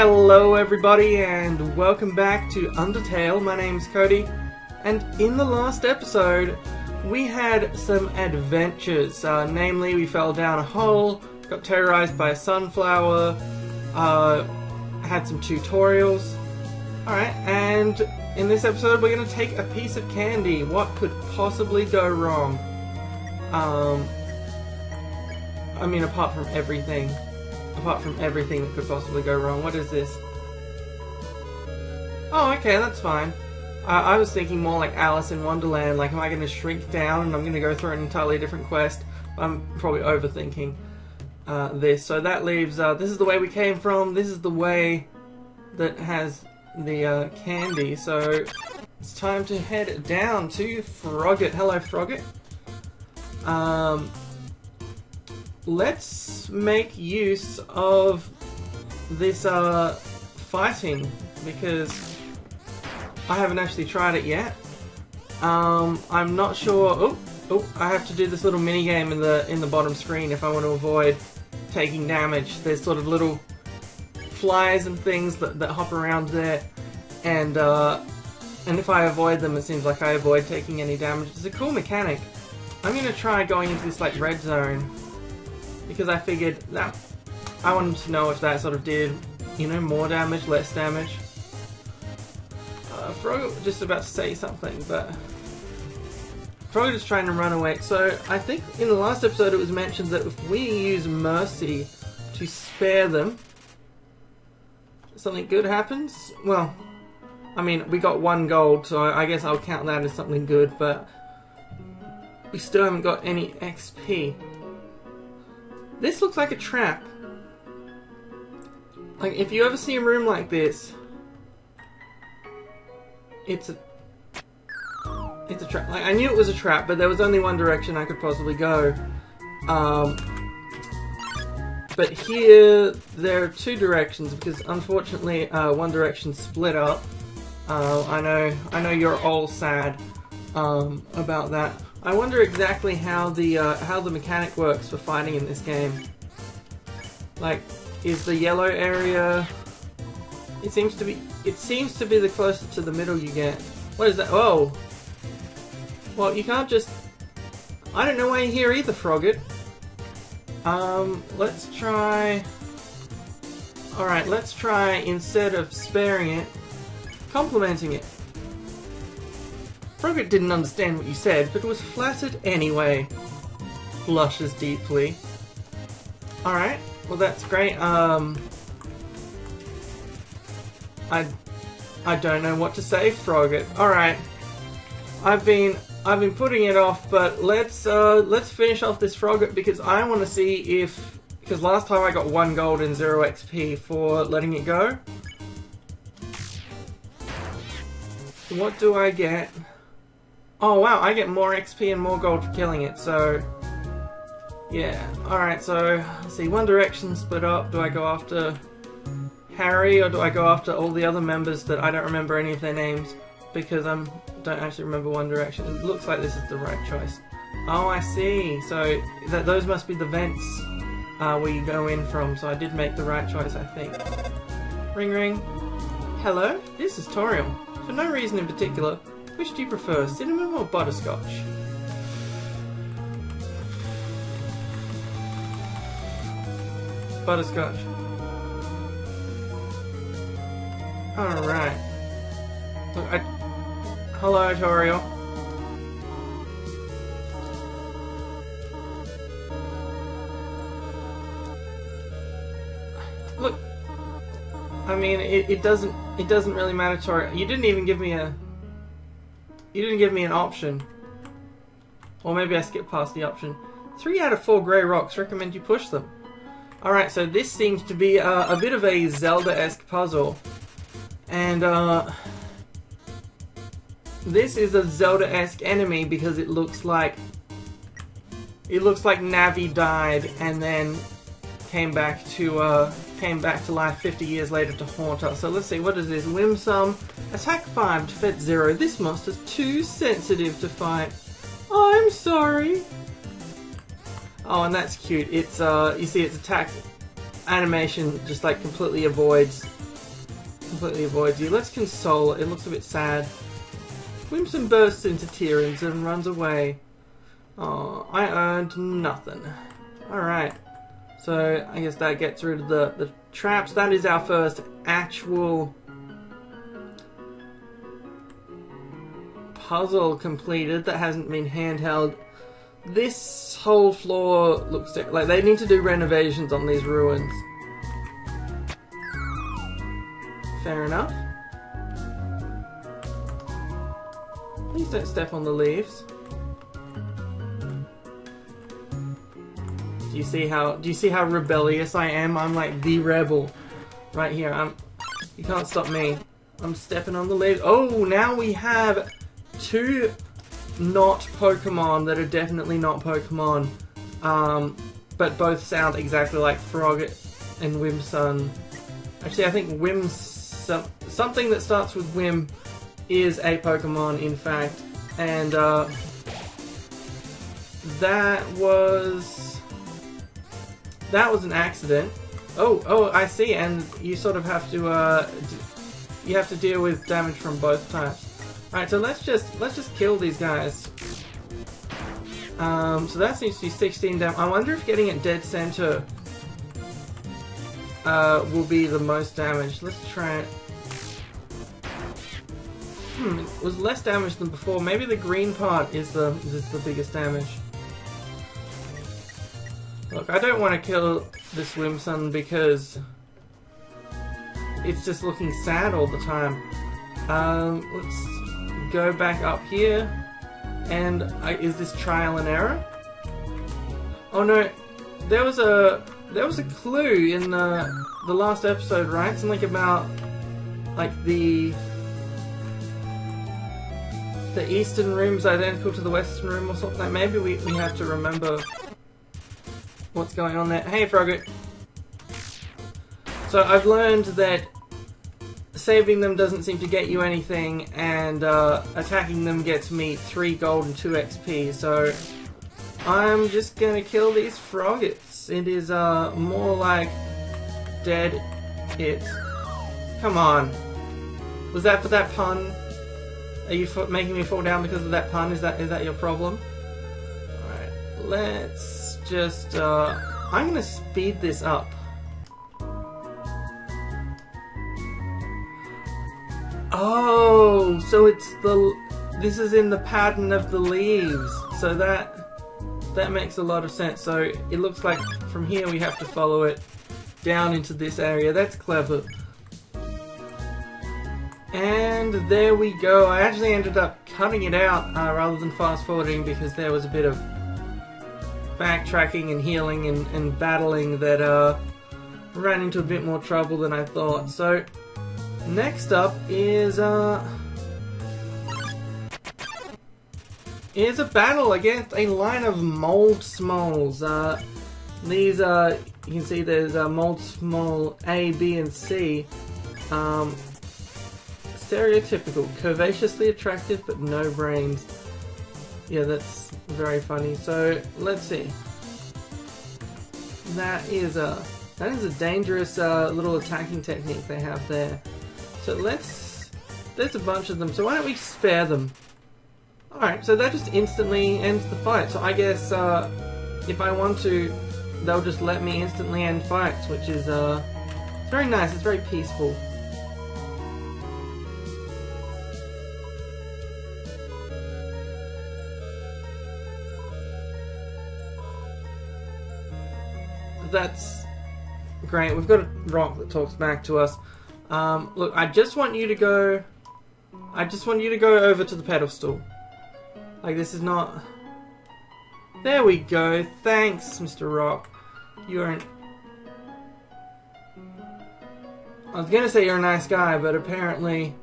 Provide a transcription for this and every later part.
Hello everybody and welcome back to Undertale. My name's Cody, and in the last episode we had some adventures. Namely, we fell down a hole, got terrorized by a sunflower, had some tutorials. Alright, and in this episode we're going to take a piece of candy. What could possibly go wrong? I mean, apart from everything that could possibly go wrong. What is this? Oh, okay, that's fine. I was thinking more like Alice in Wonderland, like am I going to shrink down and I'm going to go through an entirely different quest? I'm probably overthinking this. So that leaves, this is the way we came from, this is the way that has the candy. So it's time to head down to Frogget. Hello, Frogget. Let's make use of this fighting, because I haven't actually tried it yet. I'm not sure. Oh, I have to do this little mini game in the bottom screen if I want to avoid taking damage. There's sort of little flies and things that hop around there, and if I avoid them, it seems like I avoid taking any damage. It's a cool mechanic. I'm gonna try going into this like red zone, because I figured that I wanted to know if that sort of did, you know, more damage, less damage. Frogget was just about to say something, but Frogget is trying to run away. So I think in the last episode it was mentioned that if we use Mercy to spare them, something good happens. Well, I mean, we got 1 gold, so I guess I'll count that as something good, but we still haven't got any XP. This looks like a trap. Like, if you ever see a room like this, it's a trap. Like, I knew it was a trap, but there was only one direction I could possibly go. But here, there are 2 directions, because unfortunately, one direction split up. I know you're all sad about that. I wonder exactly how the mechanic works for fighting in this game. Like, is the yellow area? It seems to be the closer to the middle you get. What is that? Oh, well, you can't just. I don't know why you're here either, Frogget. Let's try. All right, let's try, instead of sparing it, complimenting it. Frogget didn't understand what you said, but was flattered anyway. Blushes deeply. Alright, well that's great. I don't know what to say, Frogget. Alright. I've been putting it off, but let's finish off this Frogget, because I want to see if, because last time I got 1 gold and 0 XP for letting it go. What do I get? Oh wow, I get more XP and more gold for killing it, so yeah. Alright, so let's see, one direction split up. Do I go after Harry, or do I go after all the other members that I don't remember any of their names, because I don't actually remember One Direction? It looks like this is the right choice. Oh, I see. So those must be the vents where you go in from, so I did make the right choice, I think. Ring ring. Hello, this is Torium. For no reason in particular, which do you prefer, cinnamon or butterscotch? Butterscotch. Alright. Look, hello, Toriel. Look, I mean, it doesn't really matter, Toriel. You didn't even give me a... You didn't give me an option. Or maybe I skipped past the option. 3 out of 4 grey rocks. Recommend you push them. Alright, so this seems to be a bit of a Zelda-esque puzzle. And, this is a Zelda-esque enemy because it looks like Navi died and then came back to life 50 years later to haunt us. So let's see, what is this? Limb sum, attack 5, defense 0. This monster's too sensitive to fight. I'm sorry. Oh, and that's cute. It's you see its attack animation just like completely avoids completely avoids you. Let's console it. It looks a bit sad. Whimsun bursts into tears and runs away. Oh, I earned nothing. Alright. So, I guess that gets rid of the traps. That is our first actual puzzle completed that hasn't been handheld. This whole floor looks like they need to do renovations on these ruins. Fair enough. Please don't step on the leaves. Do you see how rebellious I am? I'm like the rebel right here. You can't stop me. I'm stepping on the leaves. Oh, now we have two not Pokemon that are definitely not Pokemon, but both sound exactly like Frogget and Whimsun. Actually, I think something that starts with Whim is a Pokemon, in fact, and that was an accident. Oh, I see. And you sort of have to deal with damage from both types. Alright, so let's just kill these guys. So that seems to be 16 damage. I wonder if getting it dead center will be the most damage. Let's try it. It was less damage than before. Maybe the green part is the biggest damage. Look, I don't want to kill this Whimsun because it's just looking sad all the time. Let's go back up here. And is this trial and error? Oh no, there was a clue in the last episode, right? Something about like the eastern room's identical to the western room or something. Like maybe we have to remember what's going on there. Hey, Frogget. So I've learned that saving them doesn't seem to get you anything, and attacking them gets me 3 gold and 2 XP, so I'm just gonna kill these Froggets. It is more like dead hit. Come on. Was that for that pun? Are you making me fall down because of that pun? Is that your problem? Alright, let's just I'm gonna speed this up. Oh, so this is in the pattern of the leaves. So that makes a lot of sense. So it looks like from here we have to follow it down into this area. That's clever. And there we go. I actually ended up cutting it out rather than fast forwarding because there was a bit of backtracking and healing and battling that ran into a bit more trouble than I thought. So next up is a battle against a line of Mold Smoles. These you can see there's Mold Smole A, B, and C. Stereotypical, curvaceously attractive but no brains. Yeah, that's very funny. So let's see. That is a dangerous little attacking technique they have there. So there's a bunch of them, so why don't we spare them? Alright, so that just instantly ends the fight. So I guess if I want to, they'll just let me instantly end fights, which is it's very nice, it's very peaceful. That's great. We've got a rock that talks back to us. Look, I just want you to go over to the pedestal. Like, this is not... There we go. Thanks, Mr. Rock. You're an... I was gonna say you're a nice guy, but apparently...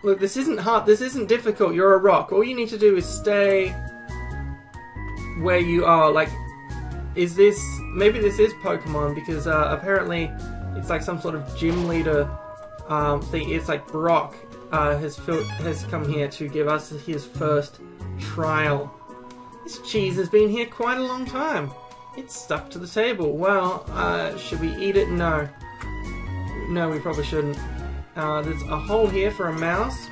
Look, this isn't hard. This isn't difficult. You're a rock. All you need to do is stay where you are. Like, is this... Maybe this is Pokemon, because apparently it's like some sort of gym leader thing. It's like Brock has come here to give us his first trial. This cheese has been here quite a long time. It's stuck to the table. Well, should we eat it? No. No, we probably shouldn't. There's a hole here for a mouse.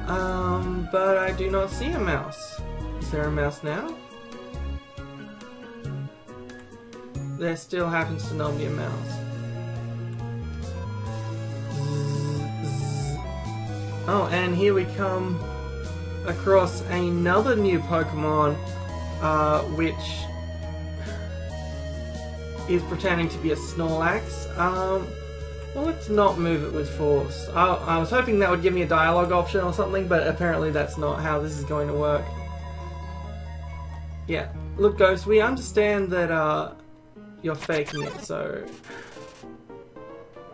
But I do not see a mouse. Is there a mouse now? There still happens to not be a mouse. Oh, and here we come across another new Pokemon, which is pretending to be a Snorlax. Well, let's not move it with force. I was hoping that would give me a dialogue option or something, but apparently that's not how this is going to work. Yeah, look, Ghost, we understand that you're faking it, so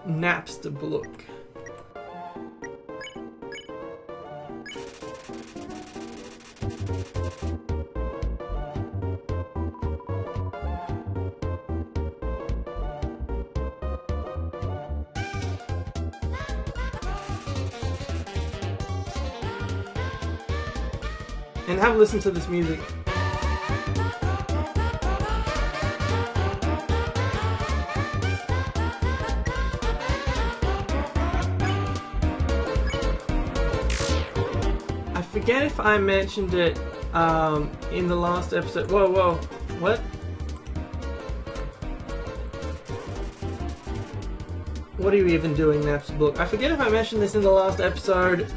Napster Blook. And have a listen to this music. I forget if I mentioned it in the last episode. Whoa, whoa, what? What are you even doing, Napster Book? I forget if I mentioned this in the last episode,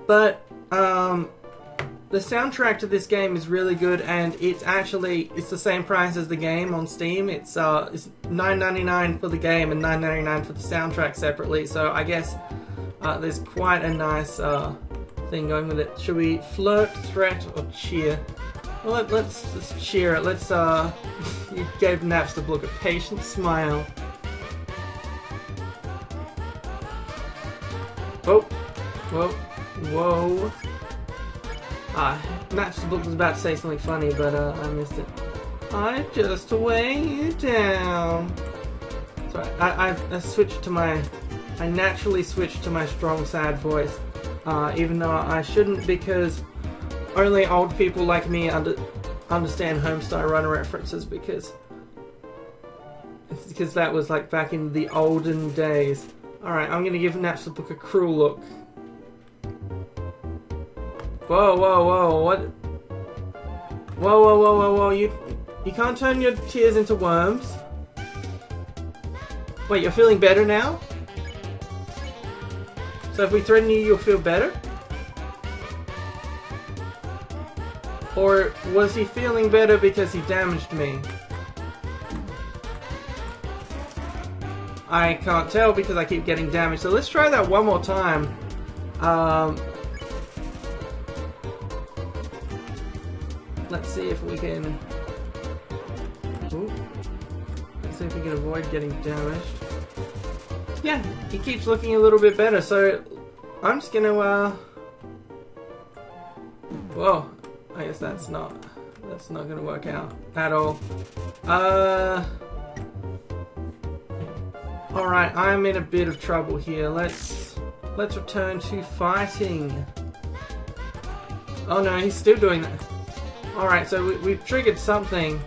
but the soundtrack to this game is really good, and it's the same price as the game on Steam. It's $9.99 for the game and $9.99 for the soundtrack separately. So I guess there's quite a nice thing going with it. Should we flirt, threat, or cheer? Well, let's cheer it. Let's you gave Napster Book a patient smile. Oh, whoa, whoa. Napster Book was about to say something funny, but I missed it. I just weigh you down. Sorry, I switched to my... I naturally switched to my strong, sad voice. Even though I shouldn't, because only old people like me understand Homestar Runner references, because that was like back in the olden days. Alright, I'm gonna give Napster Book a cruel look. Whoa, whoa, whoa, what? Whoa, whoa, whoa, whoa, whoa, you can't turn your tears into worms. Wait, you're feeling better now? So if we threaten you, you'll feel better? Or was he feeling better because he damaged me? I can't tell because I keep getting damaged. So let's try that one more time. Let's see if we can... Ooh. Let's see if we can avoid getting damaged. Yeah, he keeps looking a little bit better, so I'm just gonna, Whoa, I guess that's not gonna work out at all. Alright, I'm in a bit of trouble here. Let's return to fighting. Oh no, he's still doing that. Alright, so we've triggered something,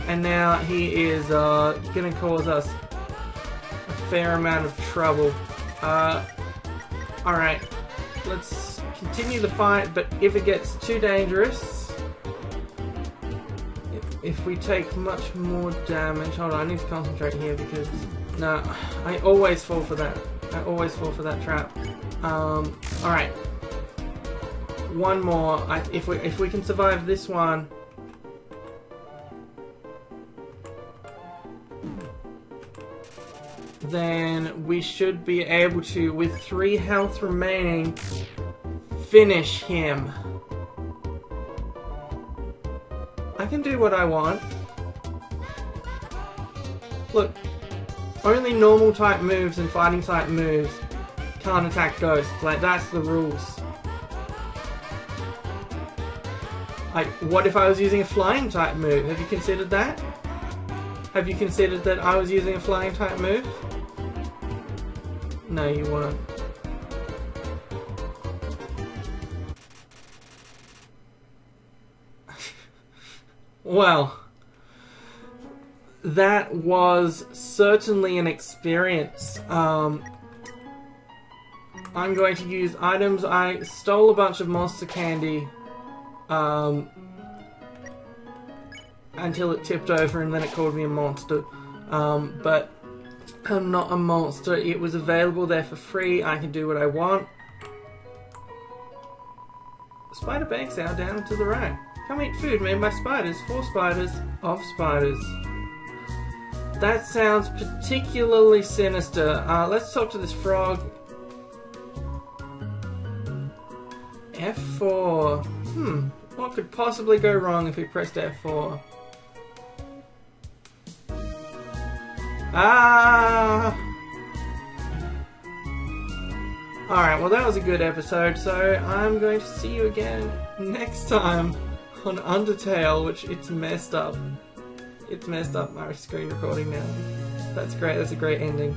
and now he is gonna cause us a fair amount of trouble. Alright, let's continue the fight, but if it gets too dangerous, if we take much more damage... Hold on, I need to concentrate here because... No, I always fall for that. I always fall for that trap. Alright. One more. If we can survive this one... then we should be able to, with 3 health remaining, finish him. I can do what I want. Look, only normal type moves and fighting type moves can't attack ghosts. Like, that's the rules. Like, what if I was using a flying type move? Have you considered that? Have you considered that I was using a flying type move? No, you weren't. Well, that was certainly an experience. I'm going to use items. I stole a bunch of monster candy until it tipped over and then it called me a monster. But I'm not a monster. It was available there for free. I can do what I want. Spider bank sound down to the right. Come eat food made by spiders, for spiders, of spiders. That sounds particularly sinister. Let's talk to this frog. F4. What could possibly go wrong if we pressed F4? Alright, well that was a good episode, so I'm going to see you again next time on Undertale, which it's messed up. It's messed up my screen recording now. That's great, that's a great ending.